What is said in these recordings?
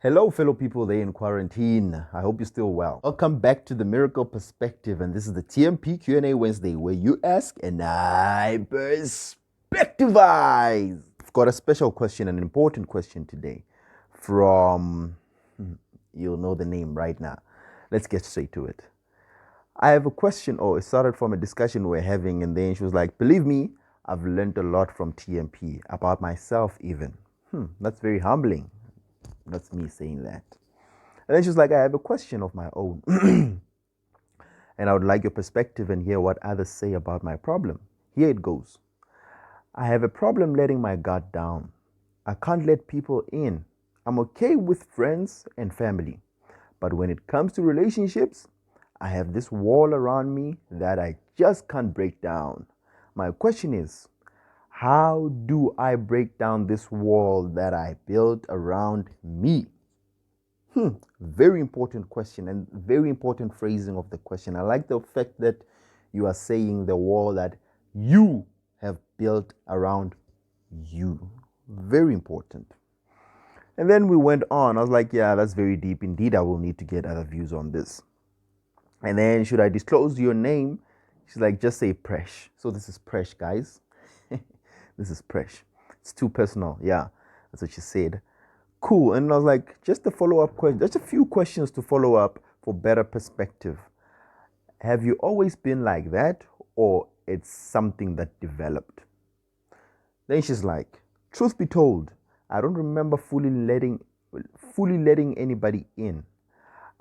Hello, fellow people there in quarantine. I hope you're still well. Welcome back to the Miracle Perspective, and this is the TMP Q&A Wednesday, where you ask and I perspectivize. I've got a special question, an important question today from, you'll know the name right now. Let's get straight to it. I have a question, or it started from a discussion we're having, and then she was like, believe me, I've learned a lot from TMP, about myself even. That's very humbling. That's me saying that. And then she was like, I have a question of my own. And I would like your perspective and hear what others say about my problem. Here it goes. I have a problem letting my guard down. I can't let people in. I'm okay with friends and family. But when it comes to relationships, I have this wall around me that I just can't break down. My question is, how do I break down this wall that I built around me? Very important question and very important phrasing of the question. I like the fact that you are saying the wall that you have built around you. Very important. And then we went on. I was like, yeah, that's very deep. Indeed, I will need to get other views on this. And then, should I disclose your name? She's like, just say Presh. So this is Presh, guys. This is Presh. It's too personal. Yeah, that's what she said. Cool. And I was like, just a follow-up question, just a few questions to follow up for better perspective. Have you always been like that, or it's something that developed? Then she's like, truth be told, I don't remember fully letting anybody in.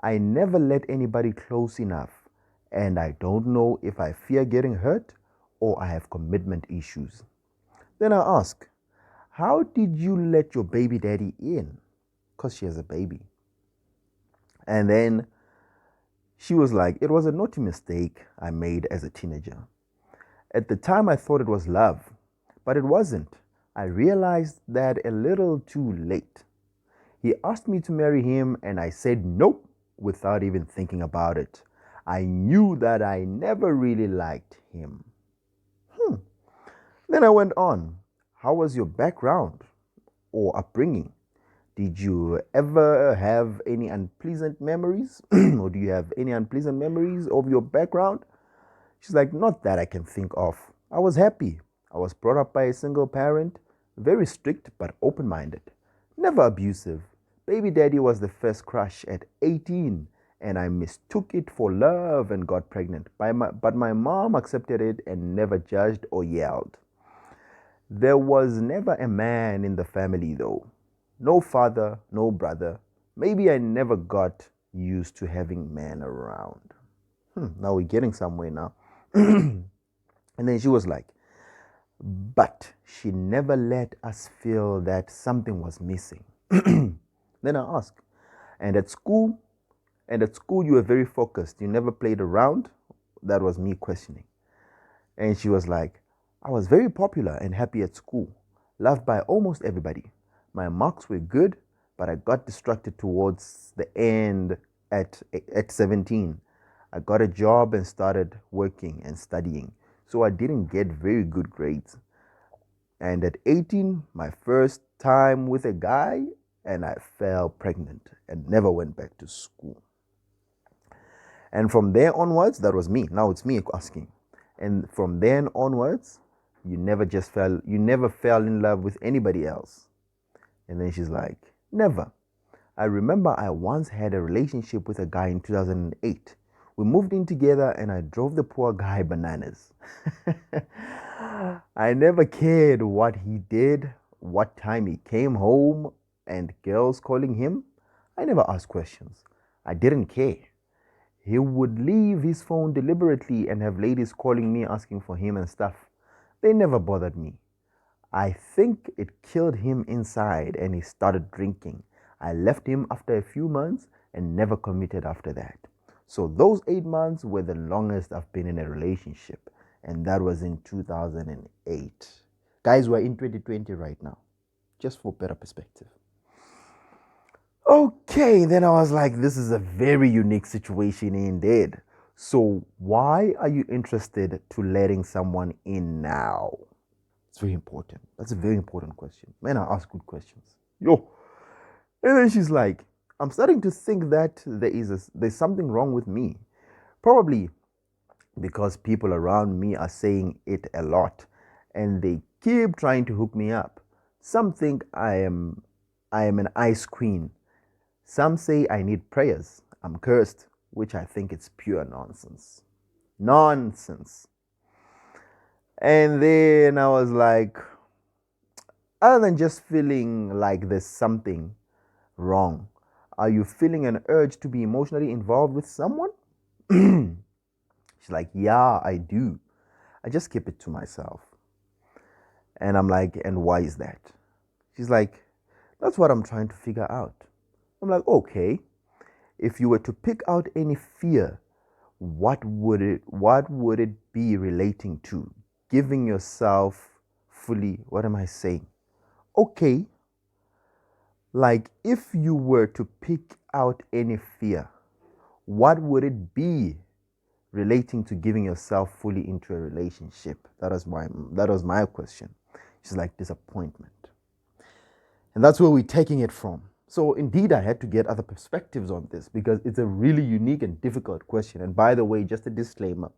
I never let anybody close enough, and I don't know if I fear getting hurt or I have commitment issues. Then I ask, how did you let your baby daddy in? Because she has a baby. And then she was like, it was a naughty mistake I made as a teenager. At the time, I thought it was love, but it wasn't. I realized that a little too late. He asked me to marry him, and I said nope without even thinking about it. I knew that I never really liked him. Then I went on. How was your background or upbringing? Did you ever have any unpleasant memories? Or do you have any unpleasant memories of your background? She's like, not that I can think of. I was happy. I was brought up by a single parent, very strict but open-minded, never abusive. Baby daddy was the first crush at 18, and I mistook it for love and got pregnant. But my mom accepted it and never judged or yelled. There was never a man in the family though. No father, no brother. Maybe I never got used to having men around. Now we're getting somewhere now. And then she was like, but she never let us feel that something was missing. Then I asked, and at school, you were very focused. You never played around. That was me questioning. And she was like, I was very popular and happy at school, loved by almost everybody. My marks were good, but I got distracted towards the end at 17. I got a job and started working and studying, so I didn't get very good grades. And at 18, my first time with a guy, and I fell pregnant and never went back to school. And from there onwards, that was me. Now it's me asking. And from then onwards, you never fell in love with anybody else. And then she's like, never. I remember I once had a relationship with a guy in 2008. We moved in together and I drove the poor guy bananas. I never cared what he did, what time he came home, and girls calling him. I never asked questions. I didn't care. He would leave his phone deliberately and have ladies calling me asking for him and stuff. They never bothered me. I think it killed him inside and he started drinking. I left him after a few months and never committed after that. So those 8 months were the longest I've been in a relationship. And that was in 2008. Guys, we're in 2020 right now. Just for better perspective. Okay, then I was like, this is a very unique situation indeed. So why are you interested to letting someone in now? It's very important. That's a very important question. Man, I ask good questions. Yo. And then she's like, I'm starting to think that there's something wrong with me. Probably because people around me are saying it a lot and they keep trying to hook me up. Some think I am an ice queen. Some say I need prayers. I'm cursed, which I think it's pure nonsense. Nonsense. And then I was like, other than just feeling like there's something wrong, are you feeling an urge to be emotionally involved with someone? She's like, yeah, I do. I just keep it to myself. And I'm like, and why is that? She's like, that's what I'm trying to figure out. I'm like, okay. If you were to pick out any fear, what would it be relating to? Giving yourself fully, what am I saying? Okay, like if you were to pick out any fear, what would it be relating to giving yourself fully into a relationship? That was my question. She's like, disappointment. And that's where we're taking it from. So indeed, I had to get other perspectives on this because it's a really unique and difficult question. And by the way, just a disclaimer,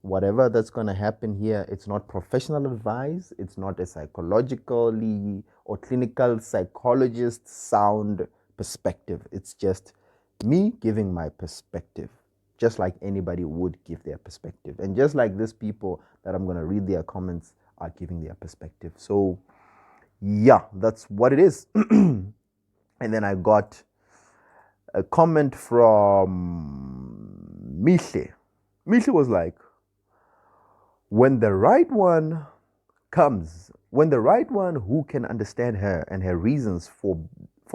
whatever that's going to happen here, it's not professional advice. It's not a psychologically or clinical psychologist sound perspective. It's just me giving my perspective, just like anybody would give their perspective. And just like these people that I'm going to read their comments are giving their perspective. So yeah, that's what it is. And then I got a comment from Mihle. Mihle was like, when the right one comes, when the right one who can understand her and her reasons for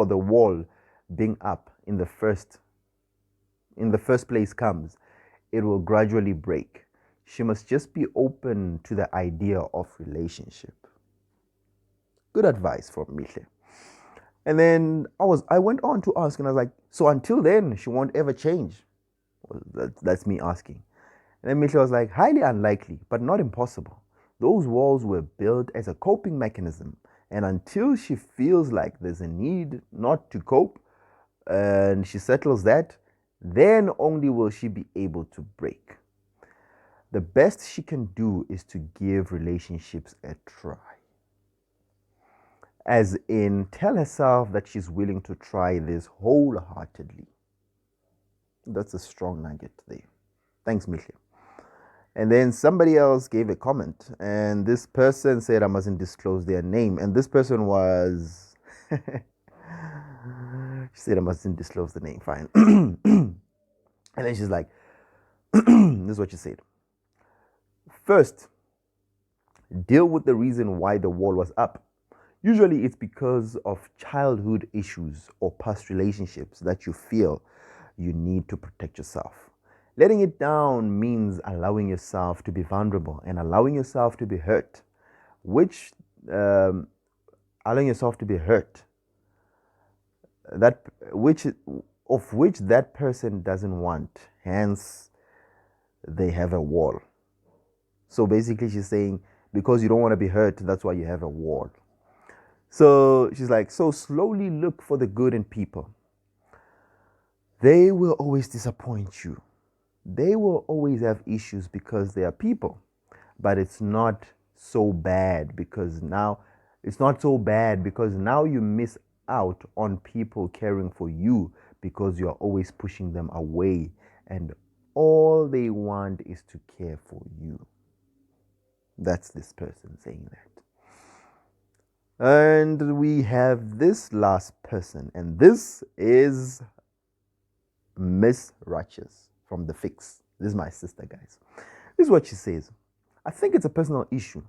the wall being up in the first place comes, it will gradually break. She must just be open to the idea of relationship. Good advice from Mihle. And then I went on to ask, and I was like, so until then, she won't ever change. Well, that's me asking. And then Mihle was like, highly unlikely, but not impossible. Those walls were built as a coping mechanism. And until she feels like there's a need not to cope, and she settles that, then only will she be able to break. The best she can do is to give relationships a try. As in, tell herself that she's willing to try this wholeheartedly. That's a strong nugget there. Thanks, Mihle. And then somebody else gave a comment, and this person said I mustn't disclose their name. And this person was, she said I mustn't disclose the name. Fine. And then she's like, this is what she said. First, deal with the reason why the wall was up. Usually it's because of childhood issues or past relationships that you feel you need to protect yourself. Letting it down means allowing yourself to be vulnerable and allowing yourself to be hurt, which allowing yourself to be hurt, that which of which that person doesn't want. Hence, they have a wall. So basically, she's saying because you don't want to be hurt, that's why you have a wall. So she's like, so slowly look for the good in people. They will always disappoint you. They will always have issues because they are people. But it's not so bad because now you miss out on people caring for you because you are always pushing them away and all they want is to care for you. That's this person saying that. And we have this last person, and this is Miss Ratches from The Fix. This is my sister, guys. This is what she says. I think it's a personal issue.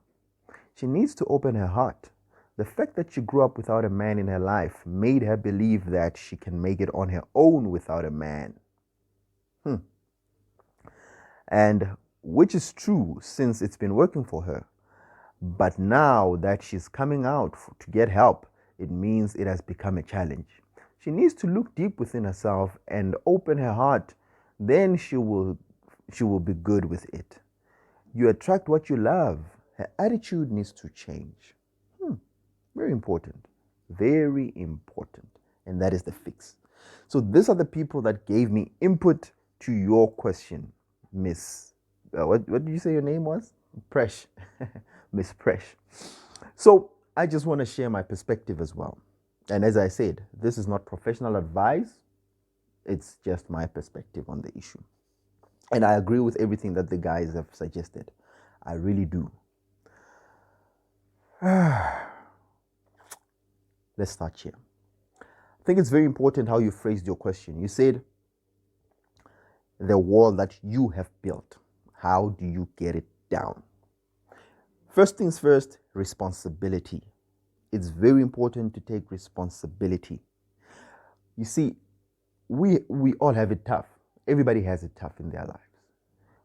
She needs to open her heart. The fact that she grew up without a man in her life made her believe that she can make it on her own without a man. And which is true since it's been working for her. But now that she's coming out to get help, it means it has become a challenge. She needs to look deep within herself and open her heart. Then she will be good with it. You attract what you love. Her attitude needs to change. Very important. Very important. and that is the fix. So these are the people that gave me input to your question, Miss. What did you say your name was? Presh, Miss Presh. So I just want to share my perspective as well. And as I said, this is not professional advice. It's just my perspective on the issue. And I agree with everything that the guys have suggested. I really do. Let's start here. I think it's very important how you phrased your question. You said, the wall that you have built, how do you get it down? First things first, responsibility. It's very important to take responsibility. You see, we all have it tough. Everybody has it tough in their lives.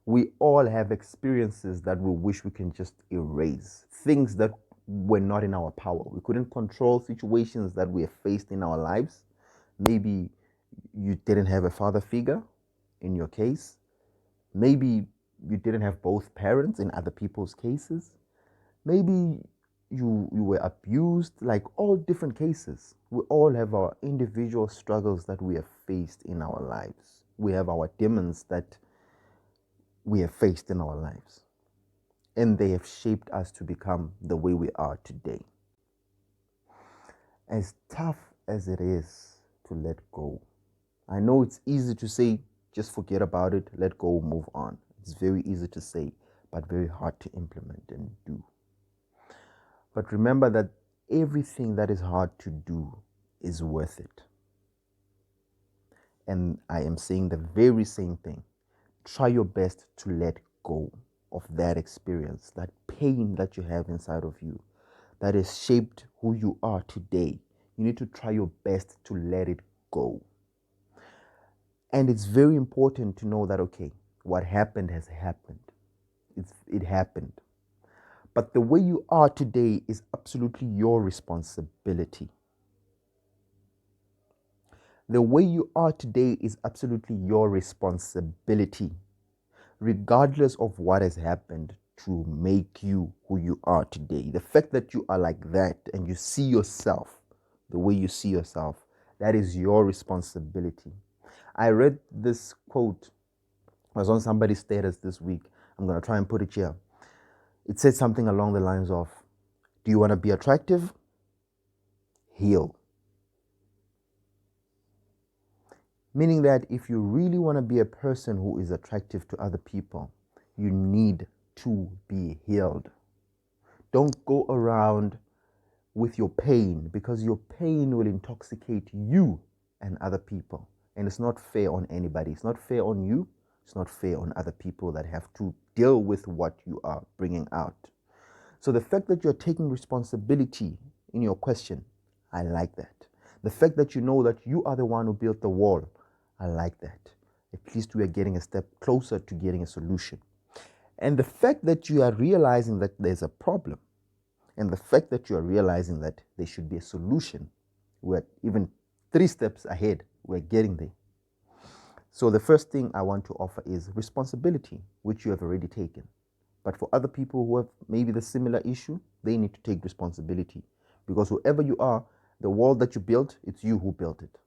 We all have experiences that we wish we can just erase, things that were not in our power. We couldn't control situations that we have faced in our lives. Maybe you didn't have a father figure in your case. Maybe you didn't have both parents in other people's cases. Maybe you were abused, like all different cases. We all have our individual struggles that we have faced in our lives. We have our demons that we have faced in our lives. And they have shaped us to become the way we are today. As tough as it is to let go, I know it's easy to say, just forget about it, let go, move on. It's very easy to say, but very hard to implement and do. But remember that everything that is hard to do is worth it. And I am saying the very same thing. Try your best to let go of that experience, that pain that you have inside of you, that has shaped who you are today. You need to try your best to let it go. And it's very important to know that, okay, what happened has happened. It happened. But the way you are today is absolutely your responsibility. The way you are today is absolutely your responsibility, regardless of what has happened to make you who you are today. The fact that you are like that and you see yourself the way you see yourself, that is your responsibility. I read this quote. I was on somebody's status this week. I'm going to try and put it here. It said something along the lines of, do you want to be attractive? Heal. Meaning that if you really want to be a person who is attractive to other people, you need to be healed. Don't go around with your pain, because your pain will intoxicate you and other people. And it's not fair on anybody. It's not fair on you. It's not fair on other people that have to deal with what you are bringing out. So the fact that you're taking responsibility in your question, I like that. The fact that you know that you are the one who built the wall, I like that. At least we are getting a step closer to getting a solution. And the fact that you are realizing that there's a problem, and the fact that you are realizing that there should be a solution, we're even 3 steps ahead. We're getting there. So the first thing I want to offer is responsibility, which you have already taken. But for other people who have maybe the similar issue, they need to take responsibility. Because whoever you are, the wall that you built, it's you who built it.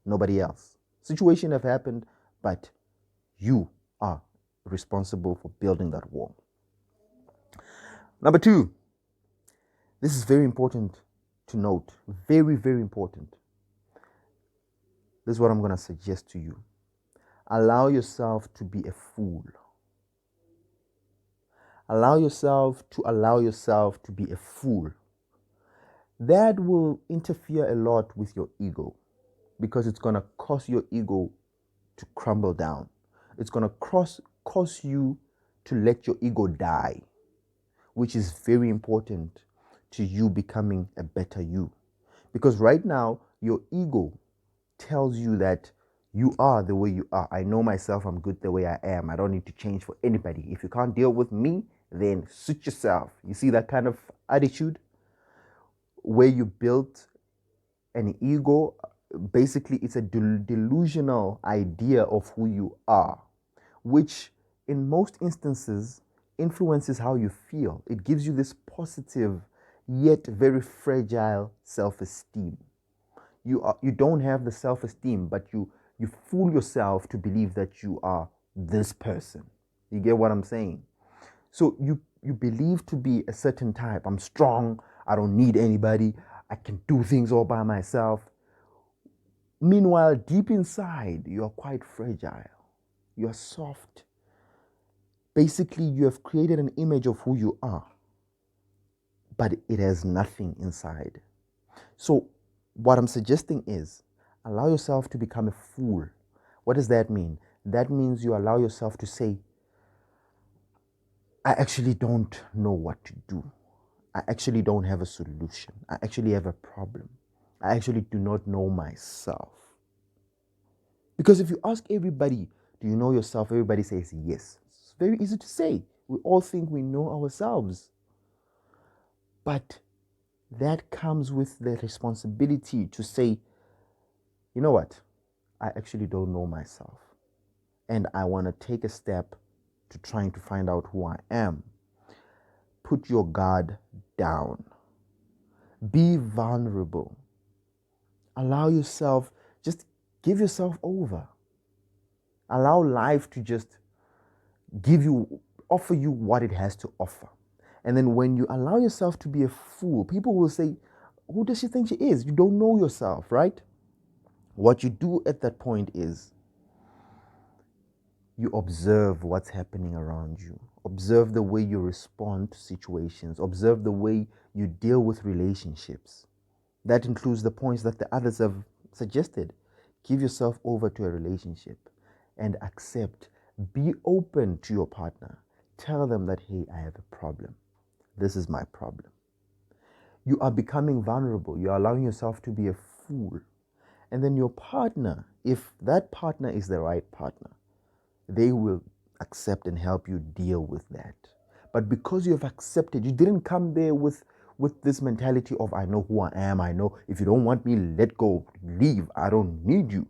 Nobody else. Situation have happened, but you are responsible for building that wall. Number 2, this is very important to note. Very, very important. This is what I'm going to suggest to you. Allow yourself to be a fool. Allow yourself to be a fool. That will interfere a lot with your ego, because it's going to cause your ego to crumble down. It's going to cause you to let your ego die, which is very important to you becoming a better you. Because right now, your ego tells you that you are the way you are. I know myself, I'm good the way I am. I don't need to change for anybody. If you can't deal with me, then suit yourself. You see that kind of attitude where you built an ego? Basically, it's a delusional idea of who you are, which in most instances influences how you feel. It gives you this positive yet very fragile self-esteem. You don't have the self-esteem, but you fool yourself to believe that you are this person. You get what I'm saying? So you believe to be a certain type. I'm strong. I don't need anybody. I can do things all by myself. Meanwhile, deep inside, you are quite fragile. You are soft. Basically, you have created an image of who you are, but it has nothing inside. So, what I'm suggesting is allow yourself to become a fool. What does that mean? That means you allow yourself to say, I actually don't know what to do. I actually don't have a solution. I actually have a problem. I actually do not know myself. Because if you ask everybody, do you know yourself? Everybody says yes. It's very easy to say. We all think we know ourselves. But that comes with the responsibility to say, you know what? I actually don't know myself. And I want to take a step to trying to find out who I am. Put your guard down. Be vulnerable. Allow yourself, just give yourself over. Allow life to just offer you what it has to offer. And then when you allow yourself to be a fool, people will say, who does she think she is? You don't know yourself, right? What you do at that point is you observe what's happening around you. Observe the way you respond to situations. Observe the way you deal with relationships. That includes the points that the others have suggested. Give yourself over to a relationship and accept. Be open to your partner. Tell them that, hey, I have a problem. This is my problem. You are becoming vulnerable. You are allowing yourself to be a fool. And then your partner, if that partner is the right partner, they will accept and help you deal with that. But because you have accepted, you didn't come there with this mentality of, I know who I am. I know if you don't want me, let go, leave. I don't need you.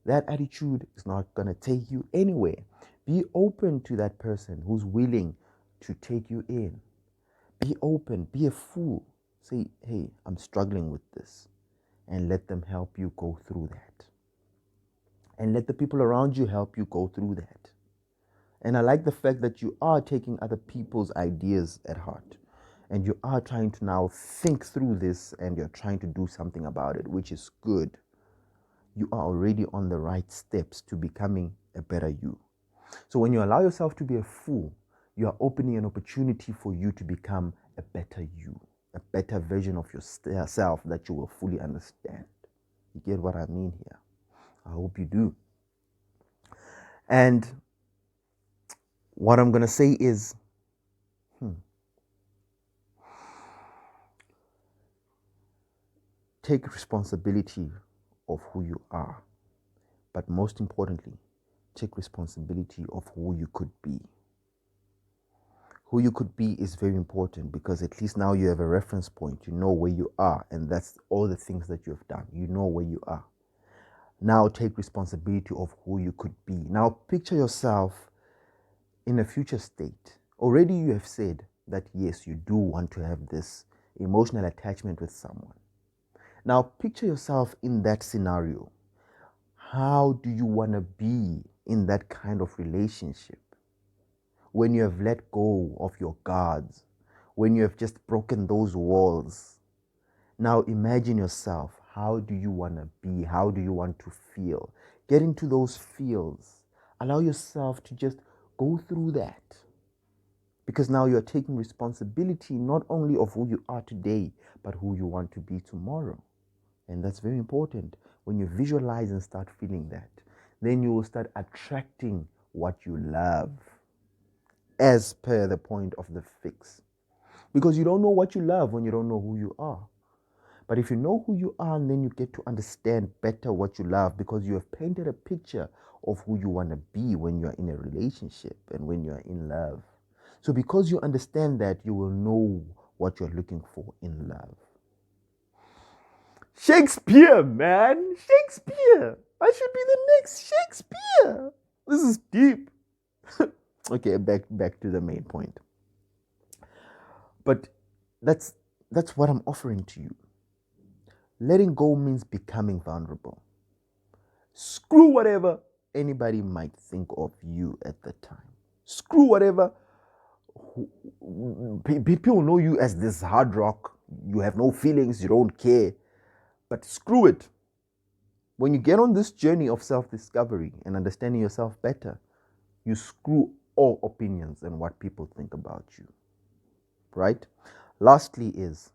That attitude is not going to take you anywhere. Be open to that person who's willing to take you in. Be open, be a fool. Say, hey, I'm struggling with this. And let them help you go through that. And let the people around you help you go through that. And I like the fact that you are taking other people's ideas at heart. And you are trying to now think through this and you're trying to do something about it, which is good. You are already on the right steps to becoming a better you. So when you allow yourself to be a fool, you are opening an opportunity for you to become a better you, a better version of yourself that you will fully understand. You get what I mean here? I hope you do. And what I'm going to say is, take responsibility of who you are. But most importantly, take responsibility of who you could be. Who you could be is very important because at least now you have a reference point. You know where you are, and that's all the things that you have done. You know where you are. Now take responsibility of who you could be. Now picture yourself in a future state. Already you have said that yes, you do want to have this emotional attachment with someone. Now picture yourself in that scenario. How do you want to be in that kind of relationship? When you have let go of your guards, when you have just broken those walls. Now imagine yourself. How do you want to be? How do you want to feel? Get into those feels. Allow yourself to just go through that. Because now you're taking responsibility not only of who you are today, but who you want to be tomorrow. And that's very important. When you visualize and start feeling that, then you will start attracting what you love as per the point of the fix. Because you don't know what you love when you don't know who you are. But if you know who you are, then you get to understand better what you love because you have painted a picture of who you want to be when you're in a relationship and when you're in love. So because you understand that, you will know what you're looking for in love. Shakespeare, man! Shakespeare! I should be the next Shakespeare! This is deep. Okay, back to the main point. But that's what I'm offering to you. Letting go means becoming vulnerable. Screw whatever anybody might think of you at the time. Screw whatever. People know you as this hard rock. You have no feelings, you don't care. But screw it. When you get on this journey of self-discovery and understanding yourself better, you screw all opinions and what people think about you. Right? Lastly is,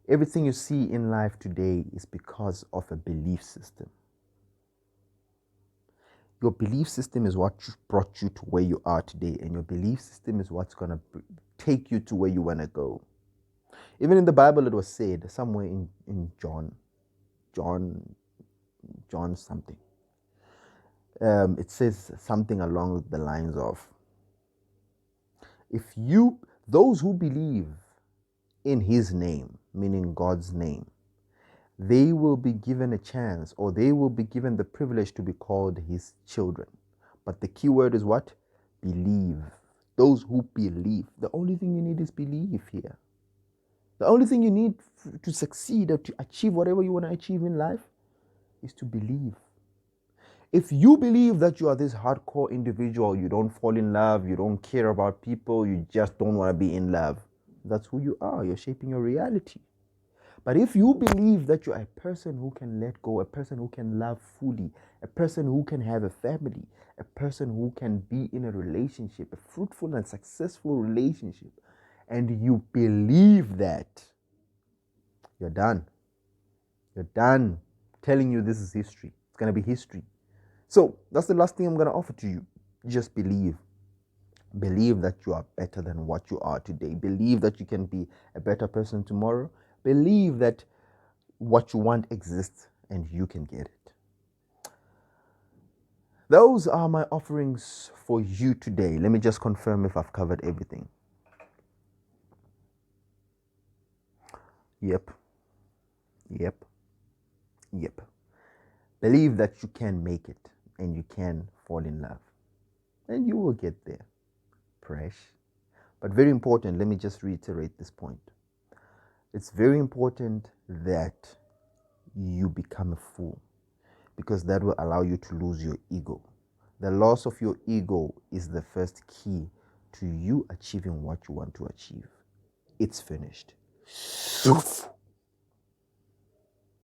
everything you see in life today is because of a belief system. Your belief system is what brought you to where you are today, and your belief system is what's going to take you to where you want to go. Even in the Bible, it was said somewhere in John something. It says something along the lines of, those who believe in his name, meaning God's name, they will be given a chance, or they will be given the privilege to be called his children. But the key word is what? Believe. Those who believe. The only thing you need is belief here. The only thing you need to succeed or to achieve whatever you want to achieve in life is to believe. If you believe that you are this hardcore individual, you don't fall in love, you don't care about people, you just don't want to be in love, that's who you are. You're shaping your reality. But if you believe that you're a person who can let go, a person who can love fully, a person who can have a family, a person who can be in a relationship, a fruitful and successful relationship, and you believe that, you're done. You're done. I'm telling you, this is history. It's going to be history. So that's the last thing I'm going to offer to you. Just believe. Believe that you are better than what you are today. Believe that you can be a better person tomorrow. Believe that what you want exists and you can get it. Those are my offerings for you today. Let me just confirm if I've covered everything. Yep. Believe that you can make it and you can fall in love. And you will get there. Presh. But very important, let me just reiterate this point. It's very important that you become a fool, because that will allow you to lose your ego. The loss of your ego is the first key to you achieving what you want to achieve. It's finished.